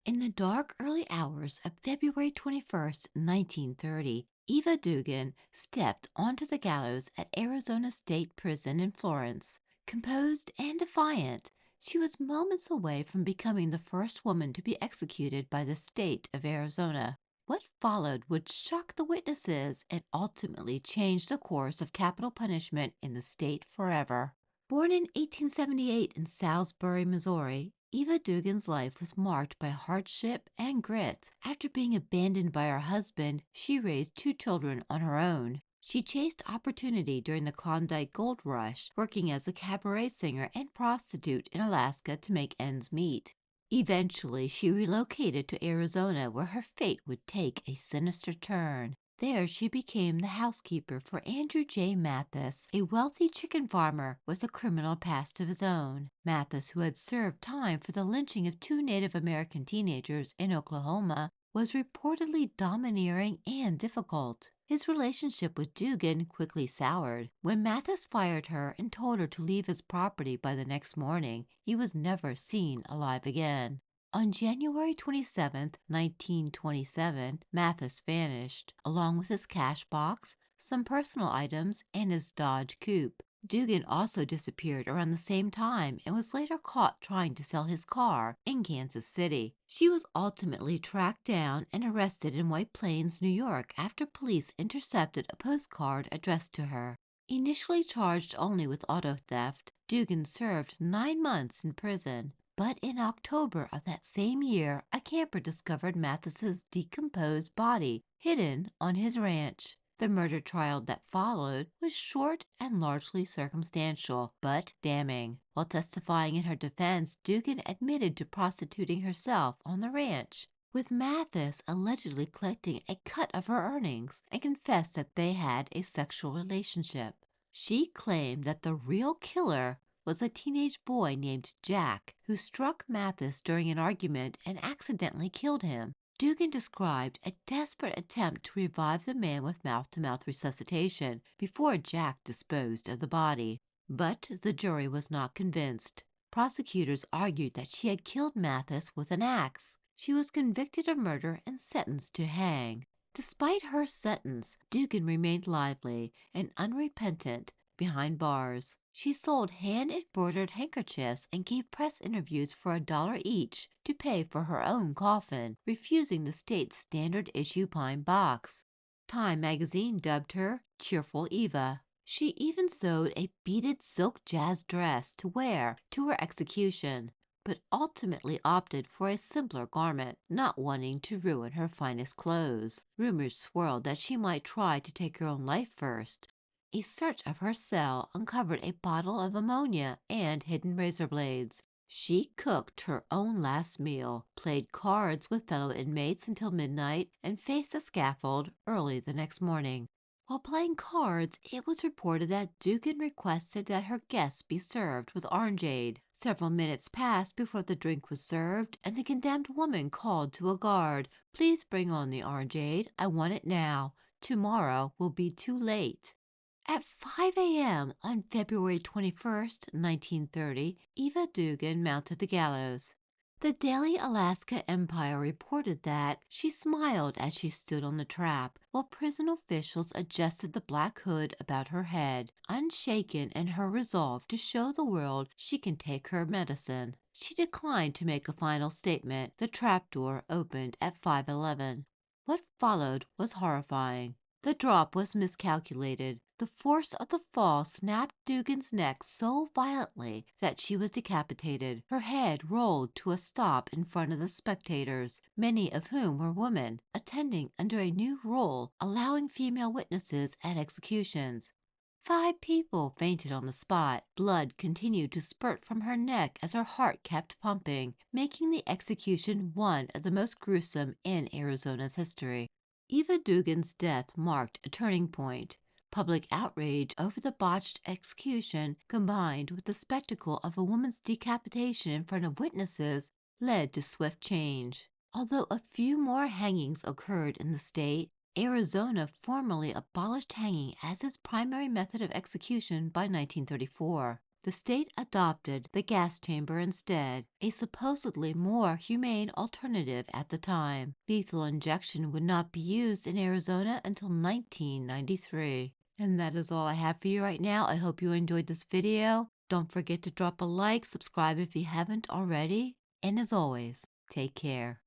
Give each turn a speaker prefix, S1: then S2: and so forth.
S1: In the dark early hours of February 21st, 1930, Eva Dugan stepped onto the gallows at Arizona State Prison in Florence. Composed and defiant, she was moments away from becoming the first woman to be executed by the state of Arizona. What followed would shock the witnesses and ultimately change the course of capital punishment in the state forever. Born in 1878 in Salisbury, Missouri, Eva Dugan's life was marked by hardship and grit. After being abandoned by her husband, she raised two children on her own. She chased opportunity during the Klondike Gold Rush, working as a cabaret singer and prostitute in Alaska to make ends meet. Eventually, she relocated to Arizona, where her fate would take a sinister turn. There, she became the housekeeper for Andrew Mathis, a wealthy chicken farmer with a criminal past of his own. Mathis, who had served time for the lynching of two Native American teenagers in Oklahoma, was reportedly domineering and difficult. His relationship with Dugan quickly soured. When Mathis fired her and told her to leave his property by the next morning, he was never seen alive again. On January 27, 1927, Mathis vanished, along with his cash box, some personal items, and his Dodge coupe. Dugan also disappeared around the same time and was later caught trying to sell his car in Kansas City. She was ultimately tracked down and arrested in White Plains, New York, after police intercepted a postcard addressed to her. Initially charged only with auto theft, Dugan served 9 months in prison. But in October of that same year, a camper discovered Mathis's decomposed body hidden on his ranch. The murder trial that followed was short and largely circumstantial, but damning. While testifying in her defense, Dugan admitted to prostituting herself on the ranch, with Mathis allegedly collecting a cut of her earnings, and confessed that they had a sexual relationship. She claimed that the real killer was a teenage boy named Jack, who struck Mathis during an argument and accidentally killed him. Dugan described a desperate attempt to revive the man with mouth-to-mouth resuscitation before Jack disposed of the body. But the jury was not convinced. Prosecutors argued that she had killed Mathis with an axe. She was convicted of murder and sentenced to hang. Despite her sentence, Dugan remained lively and unrepentant behind bars. She sold hand-embroidered handkerchiefs and gave press interviews for $1 each to pay for her own coffin, refusing the state's standard-issue pine box. Time magazine dubbed her Cheerful Eva. She even sewed a beaded silk jazz dress to wear to her execution, but ultimately opted for a simpler garment, not wanting to ruin her finest clothes. Rumors swirled that she might try to take her own life first. A search of her cell uncovered a bottle of ammonia and hidden razor blades. She cooked her own last meal, played cards with fellow inmates until midnight, and faced the scaffold early the next morning. While playing cards, it was reported that Dugan requested that her guests be served with orangeade. Several minutes passed before the drink was served, and the condemned woman called to a guard, "Please bring on the orangeade. I want it now. Tomorrow will be too late." At 5 a.m. on February 21st, 1930, Eva Dugan mounted the gallows. The Daily Alaska Empire reported that she smiled as she stood on the trap, while prison officials adjusted the black hood about her head, unshaken in her resolve to show the world she can take her medicine. She declined to make a final statement. The trapdoor opened at 5:11. What followed was horrifying. The drop was miscalculated. The force of the fall snapped Dugan's neck so violently that she was decapitated. Her head rolled to a stop in front of the spectators, many of whom were women, attending under a new rule allowing female witnesses at executions. 5 people fainted on the spot. Blood continued to spurt from her neck as her heart kept pumping, making the execution one of the most gruesome in Arizona's history. Eva Dugan's death marked a turning point. Public outrage over the botched execution, combined with the spectacle of a woman's decapitation in front of witnesses, led to swift change. Although a few more hangings occurred in the state, Arizona formally abolished hanging as its primary method of execution by 1934. The state adopted the gas chamber instead, a supposedly more humane alternative at the time. Lethal injection would not be used in Arizona until 1993. And that is all I have for you right now. I hope you enjoyed this video. Don't forget to drop a like, subscribe if you haven't already, and as always, take care.